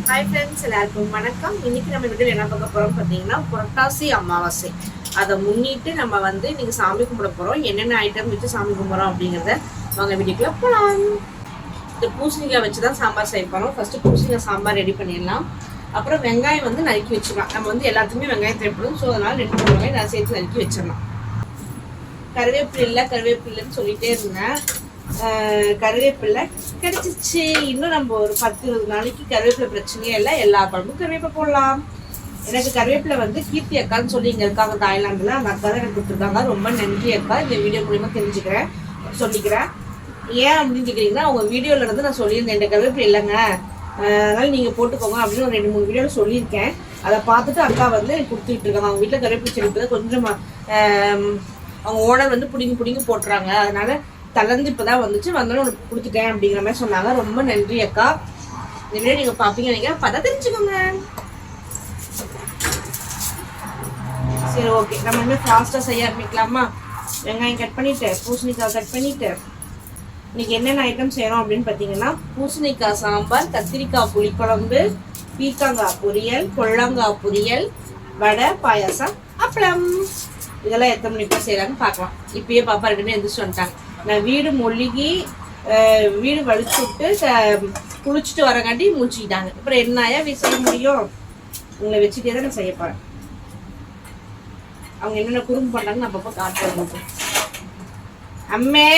Hi friends, எல்லாருக்கும் வணக்கம். இன்னைக்கு நம்ம வீட்டில் என்ன பார்க்க போறோம் பார்த்தீங்கன்னா, புரட்டாசி அமாவாசை. அதை முன்னிட்டு நம்ம இன்னைக்கு சாமி கும்பிட போறோம். என்னென்ன ஐட்டம் வச்சு சாமி கும்பிட்றோம் அப்படிங்கிறத வாங்க வீட்டுக்குள்ள போகலாம். இந்த பூசணிக்காய் வச்சு தான் சாம்பார் செய்ய போறோம். ஃபர்ஸ்ட் பூசணிக்காய் சாம்பார் ரெடி பண்ணிடலாம். அப்புறம் வெங்காயம் நறுக்கி வச்சுக்கலாம். நம்ம எல்லாத்துக்குமே வெங்காயம் தேவைப்படும். ஸோ அதனால 2 வெங்காயம் நான் சேர்த்து நறுக்கி வச்சிடலாம். கருவேப்பில்லைன்னு சொல்லிட்டே இருந்தேன். கருவேப்பிலை கிடைச்சிச்சு. இன்னும் நம்ம ஒரு 10-20 நாளைக்கு கருவேப்பிலை பிரச்சனையே இல்லை. எல்லா குழம்பும் கருவேப்பிலை போடலாம். எனக்கு கருவேப்பிலை கீர்த்தி அக்கான்னு சொல்லி இங்கே இருக்காங்க தாய்லாண்டில். அந்த அக்கா தான் எனக்கு கொடுத்துருக்காங்க. ரொம்ப நன்றி அக்கா. இந்த வீடியோ மூலியமா சொல்லிக்கிறேன். ஏன் அப்படின்னு கேட்குறீங்கன்னா, அவங்க வீடியோவில் இருந்து நான் சொல்லியிருந்தேன் இந்த கருவேப்பிலை இல்லைங்க, அதனால நீங்கள் போட்டுக்கோங்க அப்படின்னு ஒரு 2-3 வீடியோவில் சொல்லியிருக்கேன். அதை பார்த்துட்டு அக்கா எனக்கு கொடுத்துட்டு இருக்காங்க. அவங்க வீட்டில் கருவேப்பிலை செடி கொஞ்சம் அவங்க ஓனர் பிடிங்கி போட்டுறாங்க. அதனால தளர்ந்து இப்போதான் வந்தோன்னு உனக்கு கொடுத்துட்டேன் அப்படிங்கிற மாதிரி சொன்னாங்க. ரொம்ப நன்றி அக்கா. இந்த வீடியோ நீங்கள் பார்ப்பீங்க, நீங்கள் பார்த்தா தெரிஞ்சுக்கோங்க. சரி, ஓகே. நம்ம இன்னும் ஃபாஸ்ட்டாக செய்ய ஆரம்பிக்கலாமா? வெங்காயம் கட் பண்ணிவிட்டு, பூசணிக்காய் கட் பண்ணிவிட்டு, இன்னைக்கு என்னென்ன ஐட்டம் செய்யணும் அப்படின்னு பார்த்தீங்கன்னா, பூசணிக்காய் சாம்பார், கத்திரிக்காய் புளிக்குழம்பு, பீக்கங்காய் பொரியல், கொள்ளங்காய் பொரியல், வடை, பாயாசம், அப்பளம். இதெல்லாம் எத்தனை மணிக்கு செய்யலான்னு பார்க்கலாம். இப்பயே பாப்பா 2 பேரும் எந்திரிச்சு வந்துட்டாங்க. நான் வீடு மொழிகி வீடு வலிச்சு விட்டு குளிச்சுட்டு வரங்காட்டி முடிச்சுக்கிட்டாங்க. அப்புறம் என்னையா செய்ய முடியும்? உங்களை வச்சுட்டே தான் நான் செய்ய போறேன். அவங்க என்னென்ன குறும்பு பண்றாங்கன்னு நான் அப்பப்போ காட்டுறேன். அம்மே,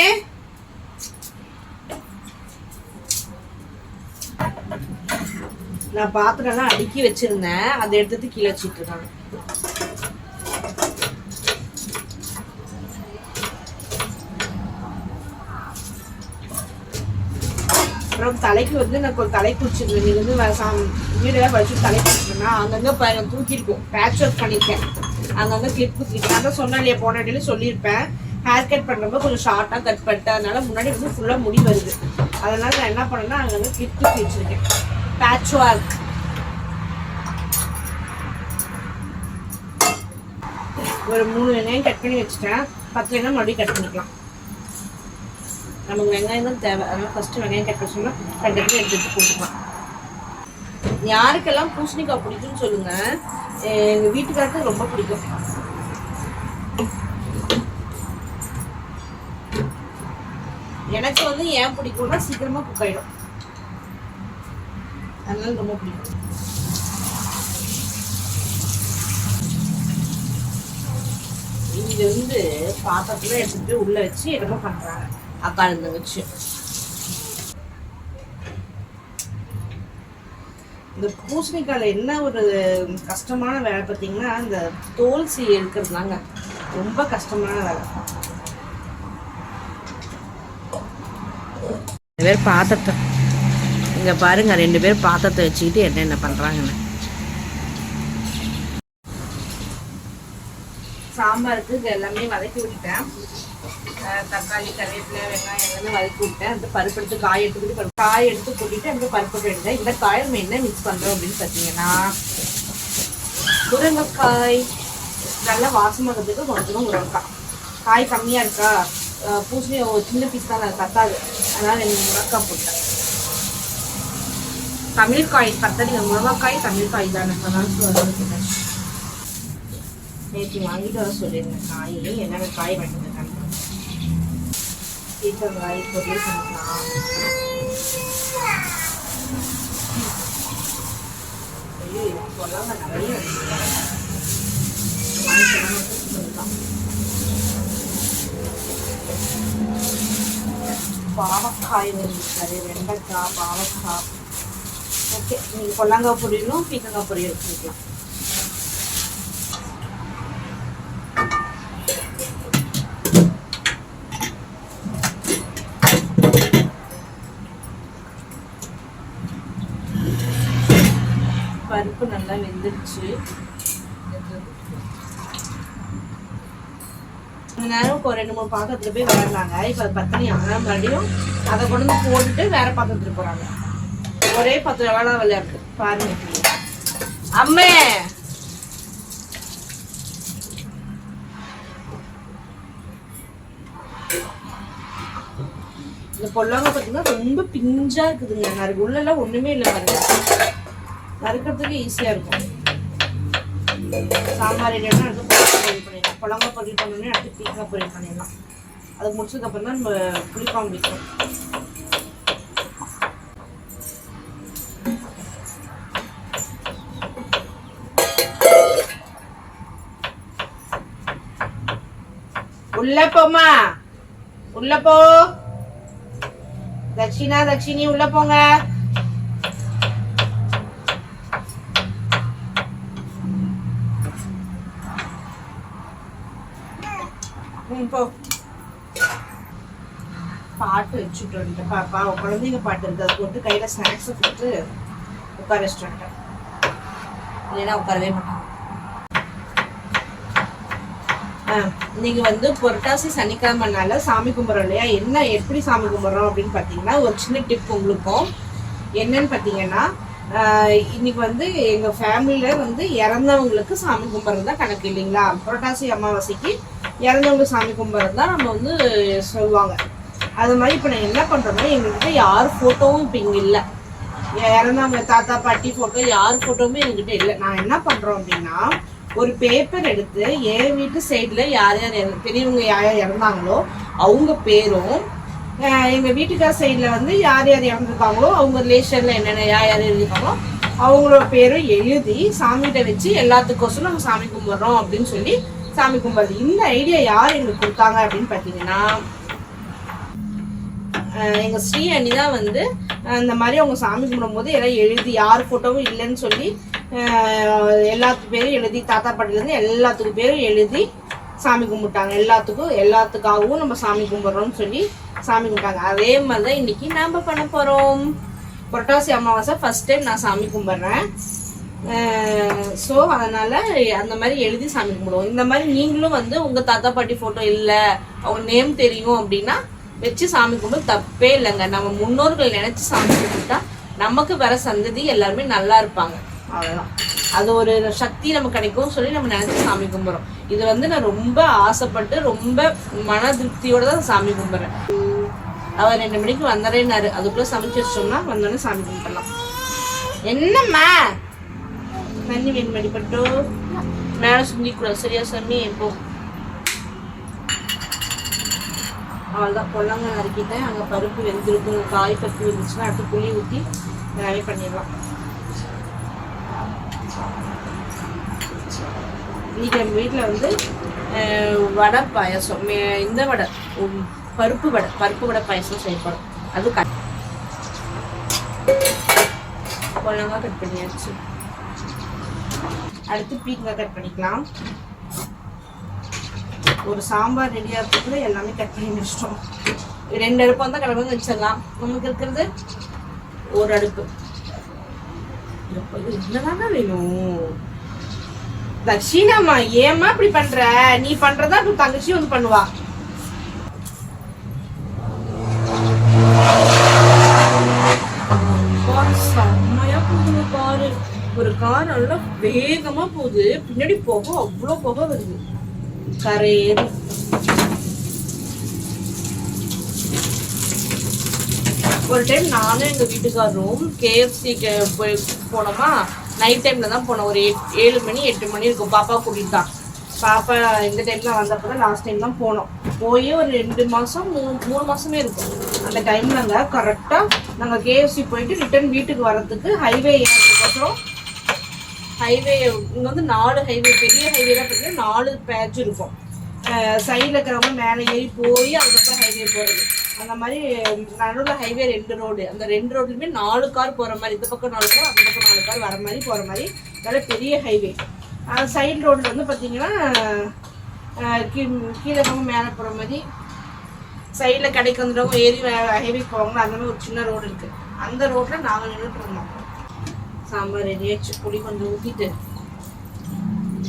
நான் பாத்திரம்லாம் அடுக்கி வச்சிருந்தேன். அதை எடுத்துட்டு கீழே வச்சுட்டு இருக்காங்க. அப்புறம் தலைக்கு நான் தலை குடிச்சிருந்தேன். நீங்கள் வீடெல்லாம் வச்சு தலை குடிச்சிருந்தேன்னா அங்கங்கே தூக்கிருக்கும். பேட்ச் ஒர்க் பண்ணியிருக்கேன். அங்கங்கே கிளிப் குத்திருக்கேன். அதான் சொன்னேன் இல்லையா, போன இடையில சொல்லியிருப்பேன். ஹேர் கட் பண்ணுறப்ப கொஞ்சம் ஷார்ட்டாக கட் பண்ணிட்டேன். அதனால முன்னாடி ஃபுல்லாக முடி வருது. அதனால நான் என்ன பண்ணேன்னா அங்கங்கே கிளிப் குத்தி வச்சிருக்கேன். Patch work. ஒரு 3 வெங்காயம் கட் பண்ணி வச்சுட்டேன். 10 வெங்காயம் மறுபடியும் கட் பண்ணிக்கலாம். நமக்கு வெங்காயம் தான் தேவை. அதனால ஃபர்ஸ்ட் வெங்காயம் கட் பண்ணி கண்டிப்பாக எடுத்து போட்டுக்கலாம். யாருக்கெல்லாம் பூசணிக்காய் பிடிக்கும்னு சொல்லுங்க. எங்கள் வீட்டுக்காருக்கு ரொம்ப பிடிக்கும். எனக்கு ஏன் பிடிக்கும்னா சீக்கிரமா குக் ஆயிடும். அதனால ரொம்ப பிடிக்கும். இங்க பாத்திரத்துல எடுத்துட்டு உள்ள வச்சு என்னமோ பண்றாங்க அக்கா இருந்து வச்சு. இந்த பூசணிக்காயில என்ன ஒரு கஷ்டமான வேலை பார்த்தீங்கன்னா, இந்த தோல் எடுக்கிறதுனாங்க ரொம்ப கஷ்டமான வேலை. பேர் பாத்திரத்தை இங்க பாருங்க, 2 பேர் பாத்திரத்தை வச்சுக்கிட்டு என்ன பண்றாங்கன்னு. சாம்பாருக்கு எல்லாமே வதக்கி விட்டுட்டேன். தக்காளி, கருவேப்பிலை, வெங்காயம் எல்லாமே வதக்கி விட்டேன். அந்த பருப்பு எடுத்து காய் எடுத்து கொட்டிட்டு அந்த பருப்பு எடுத்தேன். இந்த காய் நம்ம என்ன மிக்ஸ் பண்றோம் அப்படின்னு பார்த்தீங்கன்னா, முருங்கைக்காய். நல்லா வாசமாகிறதுக்கு கொஞ்சம் முருங்கைக்காய். காய் கம்மியா இருக்கா, பூசணி ஒரு சின்ன பீஸ் தான் தக்காது, அதனால 2 முருங்கைக்காய் போட்டேன். தமிழ்காய் பத்தடிங்க, முருங்கைக்காய் தமிழ்காய் தானே. அதனால நேற்று வாங்கிட்டு வர சொல்லியிருந்தேன் காய். என்னென்ன காய் வாங்கிட்டு பீக்கங்காய் பொரியல் பண்ணிக்கலாம். சொல்லாம நிறைய பாவக்காய் வந்துருக்காரு, வெண்டைக்காய், பாவக்காய். ஓகே, நீங்கள் கொல்லங்காய் பொரியலும் பீக்கங்காய் பொரியல் பண்ணிக்கலாம். பருப்பு நல்லா வெந்துடுச்சு. நேரம் ஒரு 2-3 பாத்திரத்துல போய் விளையாடுறாங்க. இப்ப 10 மணி ஆனா மறுபடியும் அதை கொண்டு போட்டுட்டு வேற பாத்திரத்துல போறாங்க. ஒரே 10 வேலை விளையாட்டு பாருங்க. அம்மே, இந்த பொல்லாங்க பார்த்தீங்கன்னா ரொம்ப பிஞ்சா இருக்குதுங்க. உள்ளெல்லாம் ஒண்ணுமே இல்லை பாருங்க. வறுக்கிறதுக்கு ஈஸியாக இருக்கும். சாம்பார் ரெடினா எடுத்து பொரியல் பண்ணிடலாம். குழம்பா பொரியல் பண்ணோன்னே அடுத்து பீக்கா பொரியல் பண்ணிடலாம். அது முடிச்சதுக்கப்புறம் தான் நம்ம புளிக்குழம்பு வைக்கணும். உள்ள போமா, உள்ள போ. தட்சிணா, தட்சிணி உள்ள போங்க. போ. பாட்டு வச்சுட்டு வந்துட்டு பாப்பா குழந்தைங்க பாட்டு இருக்கு, அது போட்டு கையில ஸ்நாக்ஸ் கொடுத்து உட்கார வச்சுட்டு, இல்லைன்னா உட்காரவே மாட்டாங்க. நீங்க வந்து புரட்டாசி சனிக்கிழமைனால சாமி கும்பிட்றோம் இல்லையா? என்ன எப்படி சாமி கும்பிட்றோம் அப்படின்னு பார்த்தீங்கன்னா, ஒரு சின்ன டிப் உங்களுக்கும். என்னன்னு பார்த்தீங்கன்னா, இன்னைக்கு வந்து எங்க ஃபேமிலியில வந்து இறந்தவங்களுக்கு சாமி கும்பிட்றது தான் கணக்கு இல்லைங்களா? புரட்டாசி அமாவாசைக்கு இறந்தவங்களுக்கு சாமி கும்பிட்றது தான் நம்ம வந்து சொல்லுவாங்க. அது மாதிரி இப்போ நாங்கள் என்ன பண்ணுறோம்னா, எங்ககிட்ட யார் ஃபோட்டோவும் இப்போ இங்கே இல்லை. இறந்தவங்க தாத்தா பாட்டி ஃபோட்டோ யார் ஃபோட்டோவுமே எங்ககிட்ட இல்லை. நான் என்ன பண்ணுறோம் அப்படின்னா, ஒரு பேப்பர் எடுத்து என் வீட்டு சைடில் யார் யார் பெரியவங்க யார் யார் இறந்தாங்களோ அவங்க பேரும், எங்கள் வீட்டுக்கார சைடில் வந்து யார் யார் இறந்துருக்காங்களோ அவங்க ரிலேஷனில் என்னென்ன யார் யார் எழுதிருக்காங்களோ அவங்களோட பேரும் எழுதி சாமிகிட்ட வச்சு எல்லாத்துக்கோசரம் நம்ம சாமி கும்பிட்றோம் அப்படின்னு சொல்லி சாமி கும்பிட்றது. இந்த ஐடியா யார் எங்களுக்கு கொடுத்தாங்க அப்படின்னு பார்த்தீங்கன்னா, எங்கள் ஸ்ரீ அண்ணி தான் வந்து இந்த மாதிரி அவங்க சாமி கும்பிடும் போது எல்லாம் எழுதி யார் ஃபோட்டோவும் இல்லைன்னு சொல்லி எல்லாத்துக்கு பேரும் எழுதி, தாத்தா பாட்டிலேருந்து எல்லாத்துக்கும் பேரும் எழுதி சாமி கும்பிட்டாங்க. எல்லாத்துக்காகவும் நம்ம சாமி கும்பிட்றோம்னு சொல்லி சாமி கும்பிட்டாங்க. அதே மாதிரி தான் இன்னைக்கு நம்ம பண்ண போகிறோம். புரட்டாசி அமாவாசை ஃபர்ஸ்ட் டைம் நான் சாமி கும்பிட்றேன். ஸோ அதனால் அந்த மாதிரி எழுதி சாமி கும்பிடுவோம். இந்த மாதிரி நீங்களும் வந்து உங்கள் தாத்தா பாட்டி ஃபோட்டோ இல்லை, அவங்க நேம் தெரியும் அப்படின்னா வச்சு சாமி கும்பிட்டு தப்பே இல்லைங்க. நம்ம முன்னோர்கள் நினச்சி சாமி கும்பிட்டா நமக்கு வர சந்ததி எல்லாருமே நல்லா இருப்பாங்க. அவ்வளோதான். அது ஒரு சக்தி நமக்கு கிடைக்கும்னு சொல்லி நம்ம நினச்சி சாமி கும்பிட்றோம். இது வந்து நான் ரொம்ப ஆசைப்பட்டு ரொம்ப மன திருப்தியோடு தான் சாமி கும்பிட்றேன். அவர் 2 மணிக்கு வந்தரேன்னாரு, அதுக்குள்ளே சமைச்சு வச்சோம்னா வந்தோடனே சாமி கும்பிடலாம். என்னம்மா தண்ணி வேணும் மடிப்பட்டோ மேலே சுந்திக்கூடாது, சரியா சாமி? எப்போ அவள்தான் பொல்லங்க நறுக்கிட்டேன். அங்கே பருப்பு வெந்திருக்கும், காய் பருப்பு வெந்துச்சுன்னா அடுத்து புளி ஊற்றி எல்லாமே பண்ணிடலாம். இன்னைக்கு நம்ம வீட்டில் வந்து வடை பாயசம், இந்த வடை பருப்பு வடை பாயசம் செய்யப்படும். அது பொல்லங்காய் கட் பண்ணியாச்சு. அடுத்து பீக்கங்காய் கட் பண்ணிக்கலாம். ஒரு சாம்பார் ரெடியாக இருக்கிறதுல எல்லாமே கட் பண்ணி முடிச்சிட்டோம். 2 அடுப்பு வந்தால் கடவுள் வச்சிடலாம். நமக்கு இருக்கிறது ஒரு அடுப்பு. என்னதானே வேணும்? தக்ஷினாமா ஏமா இப்படி பண்ற? நீ பண்றதா இப்ப தங்கச்சி வந்து பண்ணுவா. செம்மையா போகுது காரு. ஒரு கார் நல்லா வேகமா போகுது, பின்னாடி போக அவ்வளோ போக வருது. கரையேறு. ஒரு டைம் நானும் எங்க வீட்டுக்காரரும் KFC போய் போனோமா. நைட் டைம்ல தான் போனோம். ஒரு 7 மணி 8 மணி இருக்கும். பாப்பா கூட்டிட்டு தான். பாப்பா இந்த டைம்ல வந்தப்போ தான் லாஸ்ட் டைம் தான் போனோம். போய் ஒரு 2 மாசம் 3 மாசமே இருக்கும். அந்த டைம்லங்க கரெக்டா நாங்க KFC போயிட்டு ரிட்டர்ன் வீட்டுக்கு வர்றதுக்கு ஹைவே ஏறதுக்கோசரம் ஹைவே இங்கே வந்து 4 ஹைவே, பெரிய ஹைவேலாம் பார்த்தீங்கன்னா 4 பேட்ச் இருக்கும். சைடில் இருக்கிறவங்க மேலே ஏறி போய் அதுக்கப்புறம் ஹைவே போகிறது. அந்த மாதிரி நடுவில் ஹைவே 2 ரோடு. அந்த 2 ரோட்லையுமே 4 கார் போகிற மாதிரி, இந்த பக்கம் 4 கார் அந்த பக்கம் 4 கார் வர மாதிரி போகிற மாதிரி நல்ல பெரிய ஹைவே. சைடு ரோடில் வந்து பார்த்தீங்கன்னா கீழே இருக்கவங்க மேலே போகிற மாதிரி, சைடில் கடைக்கு வந்துடுறவங்க ஏறி ஹைவேக்கு போவாங்களா அந்த மாதிரி ஒரு சின்ன ரோடு இருக்குது. அந்த ரோட்டில் நாங்கள் நின்றுட்டு இருந்தோம். சாம்பார் ரெடியாச்சு. புளி கொஞ்சம் ஊற்றிட்டு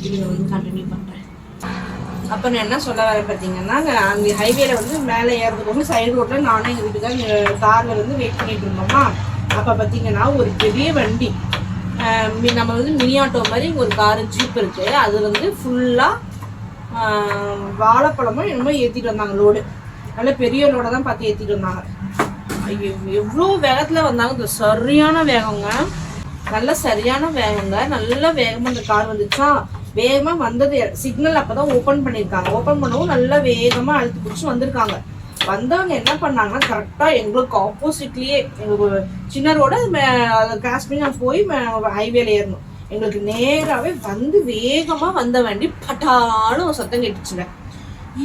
இதில் வந்து கண்டினியூ பண்ணுறேன். அப்போ நான் என்ன சொல்ல வரேன் பார்த்தீங்கன்னா, அங்கே ஹைவேல வந்து மேலே ஏறதுக்கு வந்து சைடு ரோட்டில் நானும் எங்கள் வீட்டுக்கார காரில் வந்து வெயிட் பண்ணிட்டு இருந்தோமா. அப்போ பார்த்தீங்கன்னா ஒரு பெரிய வண்டி, நம்ம வந்து மினி ஆட்டோ மாதிரி ஒரு காரு ஜீப் இருக்குது. அது வந்து ஃபுல்லாக வாழைப்பழமும் என்னமோ ஏற்றிட்டு வந்தாங்க லோடு. நல்ல பெரிய லோடை தான் பார்த்து ஏற்றிட்டு வந்தாங்க. ஐயோ எவ்வளோ வேகத்தில் வந்தாங்க, சரியான வேகங்க. நல்ல சரியான வேகங்க, நல்ல வேகமா அந்த கார் வந்துச்சா. வேகமா வந்தது, சிக்னல் அப்பதான் ஓபன் பண்ணிருக்காங்க. ஓபன் பண்ணவும் நல்லா வேகமா அழுத்தி பிடிச்சி வந்திருக்காங்க. வந்தவங்க என்ன பண்ணாங்கன்னா கரெக்டா எங்களுக்கு ஆப்போசிட்லயே, எங்களுக்கு சின்ன ரோட கிராஸ் பண்ணி நான் போய் ஹைவேல ஏறணும். எங்களுக்கு நேராவே வந்து வேகமா வந்த வண்டி பட்டாலும் ஒரு சத்தம் கேட்டுச்சுங்க.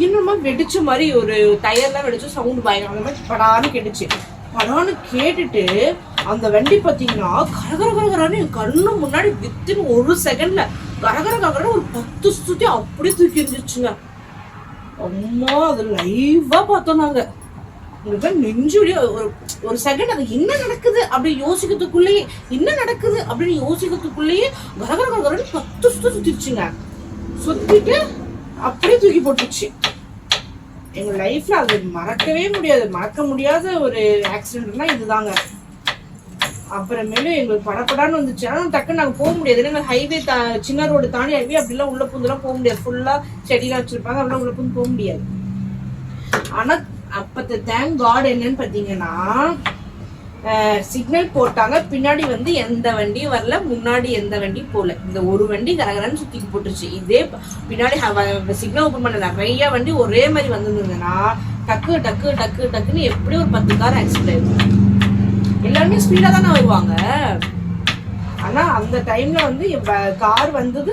இன்னுமா வெடிச்ச மாதிரி ஒரு டயர்லாம் வெடிச்சு சவுண்ட் பயங்கரம், அந்த மாதிரி படான்னு கேட்டுச்சு. படான்னு கேட்டுட்டு அந்த வண்டி பார்த்தீங்கன்னா கரகரகரன்னு என் கண்ணு முன்னாடி வித்தின் ஒரு செகண்ட்ல கரகர ஒரு 10 சுத்தி அப்படியே தூக்கி இருந்துச்சுங்க. அம்மா அது லைவா பார்த்தோம் நாங்க. உங்களுக்கு நெஞ்சுடைய ஒரு செகண்ட் அது என்ன நடக்குது அப்படி யோசிக்கிறதுக்குள்ளேயே, என்ன நடக்குது அப்படின்னு யோசிக்கிறதுக்குள்ளேயே கரகரகரன்னு 10 சுத்தி சுத்திடுச்சுங்க. சுத்திட்டு அப்படியே தூக்கி போட்டுருச்சு. எங்க லைஃப்ல அது மறக்கவே முடியாது, மறக்க முடியாத ஒரு ஆக்சிடென்ட்னா இதுதாங்க. அப்புறமேலும் எங்களுக்கு படப்படான்னு வந்துச்சு. ஆனால் டக்குன்னு நாங்கள் போக முடியாது, ஏன்னா ஹைவே சின்ன ரோடு தாண்டி ஹைவே அப்படிலாம் உள்ள பூந்துலாம் போக முடியாது. ஃபுல்லா செடியெல்லாம் வச்சிருப்பாங்க, அப்படிலாம் உள்ள பூந்து போக முடியாது. ஆனா அப்பத்த தேங்க் காட் என்னன்னு பாத்தீங்கன்னா, சிக்னல் போட்டாங்க, பின்னாடி வந்து எந்த வண்டியும் வரல, முன்னாடி எந்த வண்டியும் போகல. இந்த ஒரு வண்டி கரகரன்னு சுத்தி போட்டுருச்சு. இதே பின்னாடி சிக்னல் ஓப்பன் பண்ண நிறைய வண்டி ஒரே மாதிரி வந்திருந்ததுன்னா டக்கு டக்கு டக்கு டக்குன்னு எப்படி ஒரு 10 கார் ஆக்சிடென்ட் ஆயிடும். எல்லாருமே ஸ்பீடா தானே வருவாங்க. ஆனா அந்த டைம்ல வந்து கார் வந்தது,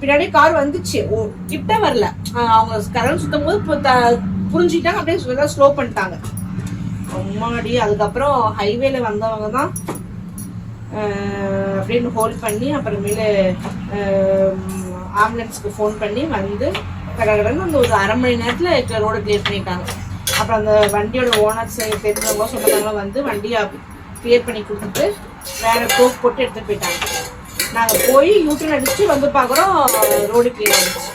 பின்னாடி கார் வந்துச்சு, கிட்ட வரல. அவங்க கரண்ட் சுத்தும் போது புரிஞ்சுக்கிட்டாங்க, அப்படியே ஸ்லோ பண்ணிட்டாங்க. அம்மாடி. அதுக்கப்புறம் ஹைவேல வந்தவங்க தான் அப்படின்னு ஹோல்ட் பண்ணி அப்புறமேல ஆம்புலன்ஸ்க்கு ஃபோன் பண்ணி வந்து கடகடன்னு அந்த ஒரு 1/2 மணி நேரத்தில் ரோடு கிளியர் பண்ணிட்டாங்க. அப்புறம் அந்த வண்டியோட ஓனர்ஸ் தெரிஞ்சவங்க சொன்னவங்க வந்து வண்டியை கிளியர் பண்ணி கொடுத்துட்டு வேற கோக் போட்டு எடுத்துட்டு போயிட்டாங்க. நாங்கள் போய் யூட்டன் அடிச்சு வந்து பார்க்குறோம், ரோடு கிளியர் ஆகிடுச்சு.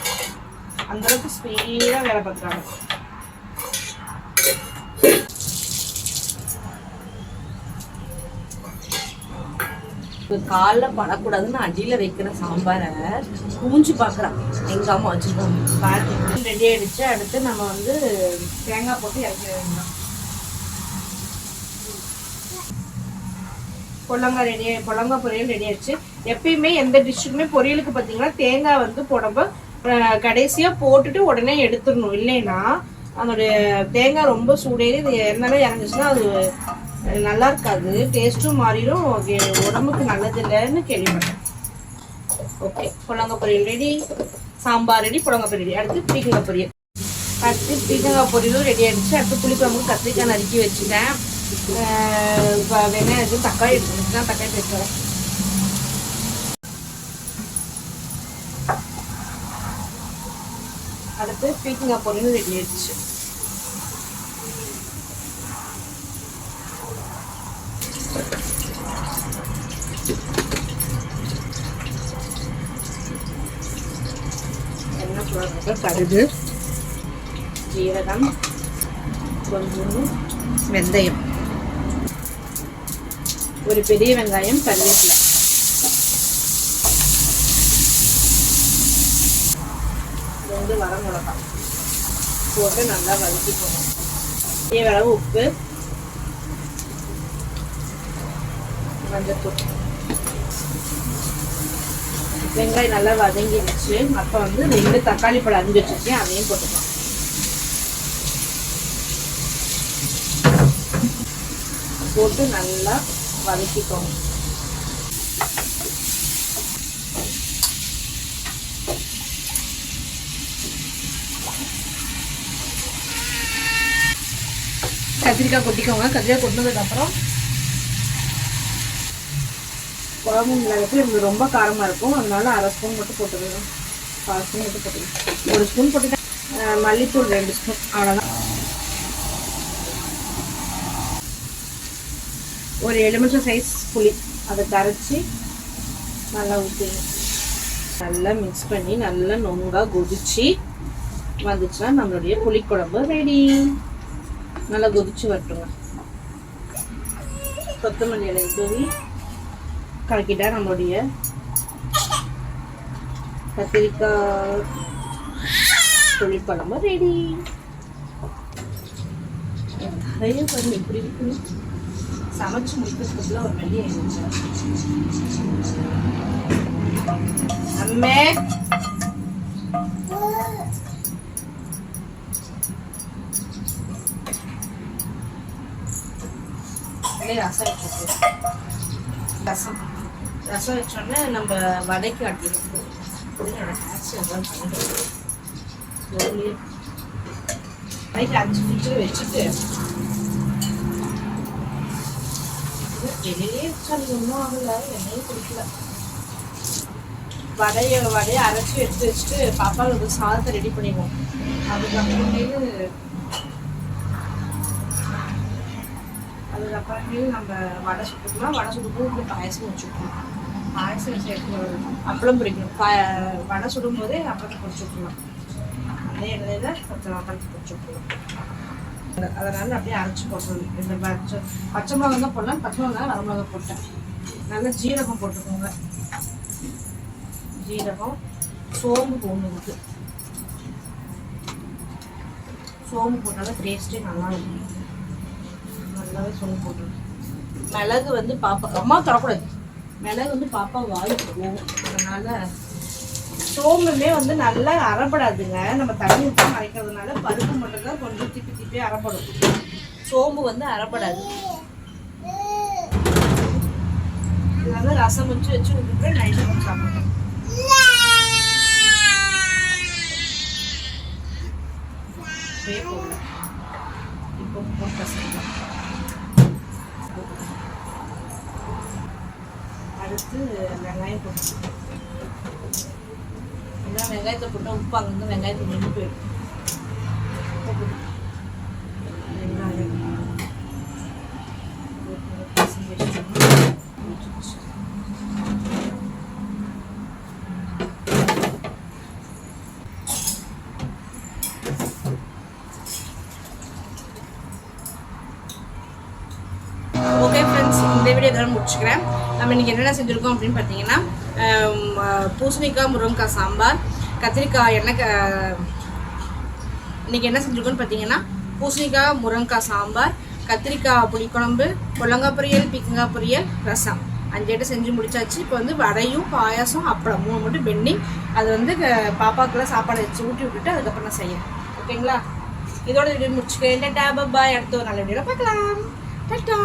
அந்தளவுக்கு ஸ்பீடாக வேலை பார்க்குறாங்க. காலைல படக்கூடாதுன்னு அடியில வைக்கிற சாம்பாரை பூஞ்சி பாக்குறான் எங்க அம்மா வச்சுக்கோங்க. ரெடி ஆயிடுச்சு. அடுத்து நம்ம வந்து தேங்காய் போட்டு இறக்கி வைக்கணும். பொல்லங்காய் பொரியல் ரெடி ஆயிடுச்சு. எப்பயுமே எந்த டிஷ்ஷுக்குமே பொரியலுக்கு பார்த்தீங்கன்னா தேங்காய் வந்து போடப்போ கடைசியா போட்டுட்டு உடனே எடுத்துடணும். இல்லைன்னா அதோடைய தேங்காய் ரொம்ப சூடேறி எண்ணெய் இறங்குச்சுன்னா அது நல்லா இருக்காது, டேஸ்ட்டும் மாறிடும், உடம்புக்கு நல்லது இல்லைன்னு கேள்விப்பட்டேன். ஓகே, பொல்லங்காய் பொரியல் ரெடி, சாம்பார் ரெடி, பொல்லங்காய் பொரியல் ரெடி. அடுத்து பீக்கங்காய் பொரியல். பீக்கங்காய் பொரியலும் ரெடி ஆகிடுச்சு. அடுத்து புளிக்குழம்புக்கு கத்திரிக்காய் நறுக்கி வச்சுட்டேன். வெங்காயம் எடுத்து தக்காளி எடுத்து வச்சுதான் தக்காளி பேசுகிறேன். அடுத்து பீக்கங்காய் பொரியலும் ரெடி ஆயிடுச்சு. கடுகு, ஜீரகம், கொஞ்சம் வெந்தயம், ஒரு பெரிய வெங்காயம், கருவேப்பிலை, ரெண்டு வரமிளகாய் போட்டு நல்லா வதக்கி போகணும். தேவையளவு உப்பு, மஞ்சத்தூள். வெங்காயம் நல்லா வதங்கிடுச்சு. அப்போ வந்து 2 தக்காளி பழம் அரிஞ்சு வச்சுருக்கேன், அதையும் போட்டுக்கலாம். போட்டு நல்லா வதக்கிக்கோங்க. கத்திரிக்காய் கொட்டிக்கோங்க. கத்திரிக்காய் கொட்டினதுக்கப்புறம் குழம்பு மிளகாய் இது ரொம்ப காரமாக இருக்கும், அதனால 1/2 ஸ்பூன் மட்டும் போட்டுக்கணும். 1/4 ஸ்பூன் மட்டும் போட்டுக்கணும். 1 ஸ்பூன் போட்டுட்டேன். மல்லித்தூள் 2 ஸ்பூன், அவ்வளோதான். ஒரு எலுமிச்சை சைஸ் புளி அதை கரைச்சி நல்லா ஊற்றிங்க. நல்லா மிக்ஸ் பண்ணி நல்லா நொங்காக கொதிச்சு வந்துச்சுன்னா நம்மளுடைய புளிக்குழம்பு ரெடி. நல்லா கொதிச்சு வரட்டுங்க. கொத்தமல்லி இலை தூவி கலக்கிட்டா நம்மளுடைய கத்திரிக்காய் புளிக்குழம்பு ரெடி. நிறைய பாருங்க எப்படி இருக்குன்னு. சமைச்சு முடிக்கிறதுக்குள்ள ஒரு மணி ஆயிடுச்சு. அம்மே ரசம் வச்சுருக்கோம். ரசம் வச்சோன்னே நம்ம வடைக்கு அட்டிடுவோம். வடைக்கு 5 நிமிஷம் வச்சுட்டு வெளியே வச்சாலும் ஒன்றும் ஆகலை, எண்ணெயும் குடிக்கல. வடையை அரைச்சி எடுத்து வச்சுட்டு பாப்பாவுக்கு சாதத்தை ரெடி பண்ணிடுவோம். அதுக்கப்புறமேலு நம்ம வடை சுட்டுக்கலாம். வடை சுட்டுக்கும் இப்படி பாயசம் வச்சுக்கலாம். பாயசம் வச்சு அப்பளம் பொரிக்கணும். வடை சுடும் போதே அப்பளத்தை பொரிச்சு விட்டுலாம். அதே எண்ணெயில கொஞ்சம் அப்பளத்தை பொரிச்சு விட்டுலாம். அதனால அப்படியே அரைச்சி போடுறது. இந்த பச்சை மிளகா தான் போடலாம். பச்சை மிளகா வர மிளகா போட்டேன். நல்லா ஜீரகம் போட்டுக்கோங்க. ஜீரகம், சோம்பு போடணுக்கு. சோம்பு போட்டாலும் டேஸ்ட்டே நல்லா இருக்கும். நல்லாவே சோம்பு போட்டுருங்க. மிளகு வந்து பாப்பா அம்மா தரக்கூடாது. மிளகு வந்து பாப்பா வாய் போகும். அதனால சோம்புமே வந்து நல்லா அரைப்படாதுங்க. நம்ம தண்ணி ஊற்றி அரைக்கிறதுனால பருப்பு மட்டும்தான் கொஞ்சம் திப்பி அரைப்படும். சோம்பு வந்து அரைப்படாது. அதனால ரசம் வச்சு விட்டுட்டு நைட்டு கொஞ்சம் சாப்பிடுவோம். இப்போ அடுத்து வெங்காயம் போட்டு வெங்காயத்தை போட்டால் உப்பு அங்கேருந்து வெங்காயத்தை நின்று போயிடும். வெங்காயம் ஓகே ஃப்ரெண்ட்ஸ், இந்த வீடியோ தான் முடிச்சுக்கிறேன். நம்ம இன்றைக்கி என்னென்ன செஞ்சுருக்கோம் அப்படின்னு பார்த்தீங்கன்னா, பூசணிக்காய் முருங்கைக்காய் சாம்பார், கத்திரிக்காய் இன்றைக்கி என்ன செஞ்சுருக்கோன்னு பார்த்தீங்கன்னா, பூசணிக்காய் முருங்கைக்காய் சாம்பார், கத்திரிக்காய் புளிக்குழம்பு, புடலங்காய் பொரியல், பீக்கங்காய் பொரியல், ரசம் 5 ஐட்டம் செஞ்சு முடிச்சாச்சு. இப்போ வந்து வடையும் பாயாசம் அப்பளம் 3 மட்டும் பெண்டிங். அது வந்து பாப்பாக்கெல்லாம் சாப்பாடு வச்சு ஊட்டி விட்டுட்டு அதுக்கப்புறம் நான் செய்யணும். ஓகேங்களா? இதோட வீடியோ முடிச்சுக்கிறேன். டாடா பாய். அடுத்த ஒரு நல்ல வீடியோவில் பார்க்கலாம். டாடா.